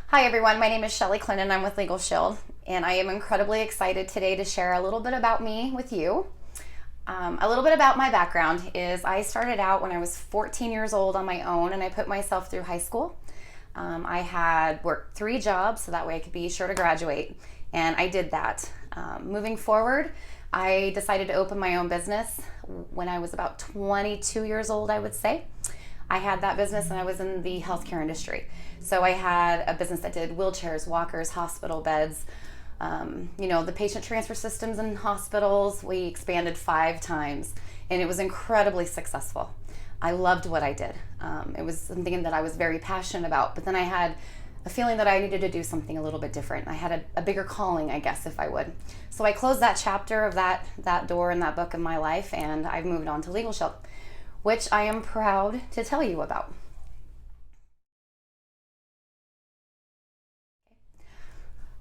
Hi everyone, my name is Shelley Clennin. I'm with Legal Shield, and I am incredibly excited today to share a little bit about me with you. A little bit about my background is I started out when I was 14 years old on my own, and I put myself through high school. I had worked 3 jobs so that way I could be sure to graduate, and I did that. Moving forward, I decided to open my own business when I was about 22 years old, I would say. I had that business and I was in the healthcare industry. So I had a business that did wheelchairs, walkers, hospital beds, the patient transfer systems in hospitals. We expanded 5 times and it was incredibly successful. I loved what I did. It was something that I was very passionate about, but then I had a feeling that I needed to do something a little bit different. I had a bigger calling, I guess, if I would. So I closed that chapter of that door in that book of my life, and I've moved on to Legal Shield, which I am proud to tell you about.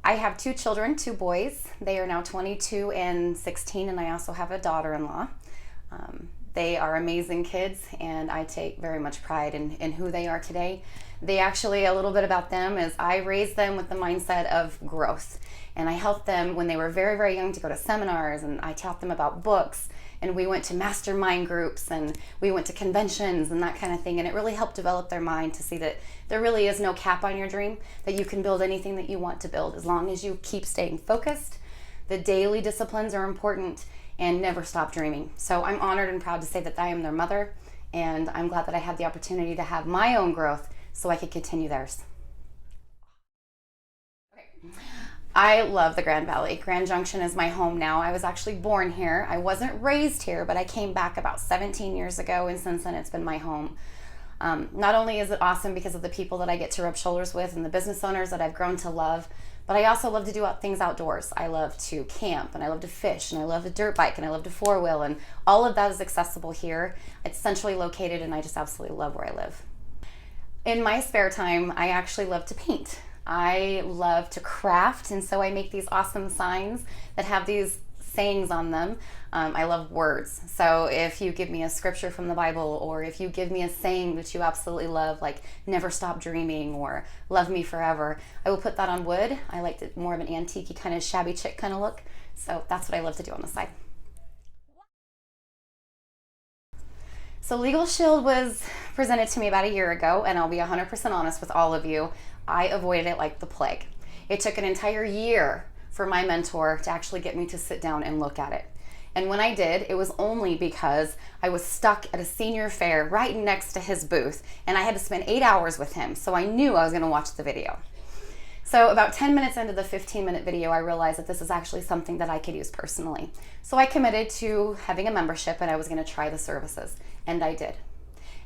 I have 2 children, 2 boys. They are now 22 and 16, and I also have a daughter-in-law. They are amazing kids, and I take very much pride in who they are today. They actually, a little bit about them is I raised them with the mindset of growth, and I helped them when they were very, very young to go to seminars, and I taught them about books, and we went to mastermind groups, and we went to conventions and that kind of thing, and it really helped develop their mind to see that there really is no cap on your dream, that you can build anything that you want to build as long as you keep staying focused. The daily disciplines are important, and never stop dreaming. So I'm honored and proud to say that I am their mother, and I'm glad that I had the opportunity to have my own growth so I could continue theirs. Okay. I love the Grand Valley. Grand Junction is my home now. I was actually born here. I wasn't raised here, but I came back about 17 years ago, and since then it's been my home. Not only is it awesome because of the people that I get to rub shoulders with and the business owners that I've grown to love, but I also love to do things outdoors. I love to camp, and I love to fish, and I love to dirt bike, and I love to 4-wheel, and all of that is accessible here. It's centrally located, and I just absolutely love where I live. In my spare time, I actually love to paint. I love to craft, and so I make these awesome signs that have these sayings on them. I love words. So if you give me a scripture from the Bible, or if you give me a saying that you absolutely love, like never stop dreaming or love me forever, I will put that on wood. I like it more of an antique kind of shabby chic kind of look. So that's what I love to do on the side. So Legal Shield was presented to me about a year ago, and I'll be 100% honest with all of you. I avoided it like the plague. It took an entire year for my mentor to actually get me to sit down and look at it. And when I did, it was only because I was stuck at a senior fair right next to his booth, and I had to spend 8 hours with him, so I knew I was going to watch the video. So about 10 minutes into the 15-minute video, I realized that this is actually something that I could use personally. So I committed to having a membership, and I was going to try the services, and I did.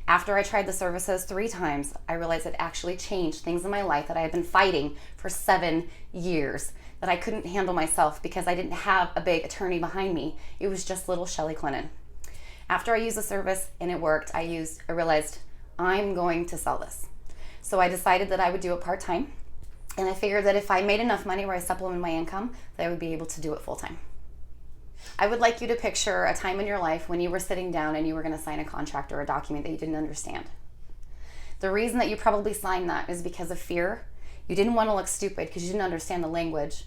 After I tried the services 3 times, I realized it actually changed things in my life that I had been fighting for 7 years, that I couldn't handle myself because I didn't have a big attorney behind me. It was just little Shelley Clennin. After I used the service and it worked, I realized I'm going to sell this. So I decided that I would do it part-time, and I figured that if I made enough money where I supplemented my income, that I would be able to do it full-time. I would like you to picture a time in your life when you were sitting down and you were going to sign a contract or a document that you didn't understand. The reason that you probably signed that is because of fear. You didn't want to look stupid because you didn't understand the language.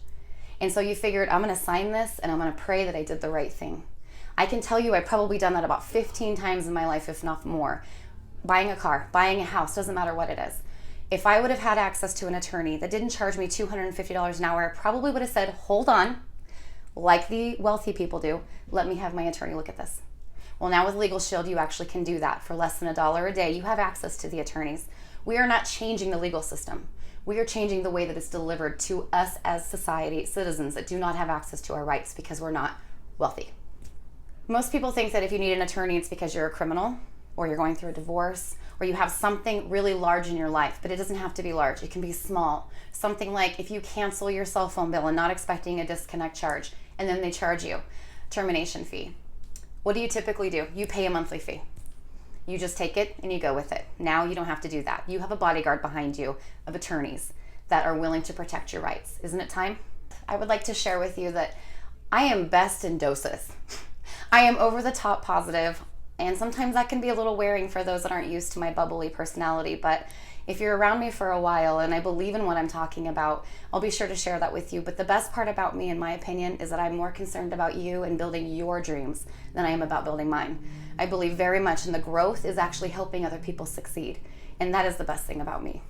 And so you figured, I'm going to sign this and I'm going to pray that I did the right thing. I can tell you I've probably done that about 15 times in my life, if not more. Buying a car, buying a house, doesn't matter what it is. If I would have had access to an attorney that didn't charge me $250 an hour, I probably would have said, hold on, like the wealthy people do, let me have my attorney look at this. Well, now with Legal Shield, you actually can do that. For less than $1 a day, you have access to the attorneys. We are not changing the legal system. We are changing the way that it's delivered to us as society, citizens that do not have access to our rights because we're not wealthy. Most people think that if you need an attorney, it's because you're a criminal, or you're going through a divorce, or you have something really large in your life, but it doesn't have to be large. It can be small. Something like if you cancel your cell phone bill and not expecting a disconnect charge, and then they charge you termination fee. What do you typically do? You pay a monthly fee. You just take it and you go with it. Now you don't have to do that. You have a bodyguard behind you of attorneys that are willing to protect your rights. Isn't it time? I would like to share with you that I am best in doses. I am over the top positive And sometimes that can be a little wearing for those that aren't used to my bubbly personality. But if you're around me for a while and I believe in what I'm talking about, I'll be sure to share that with you. But the best part about me, in my opinion, is that I'm more concerned about you and building your dreams than I am about building mine. I believe very much in the growth is actually helping other people succeed. And that is the best thing about me.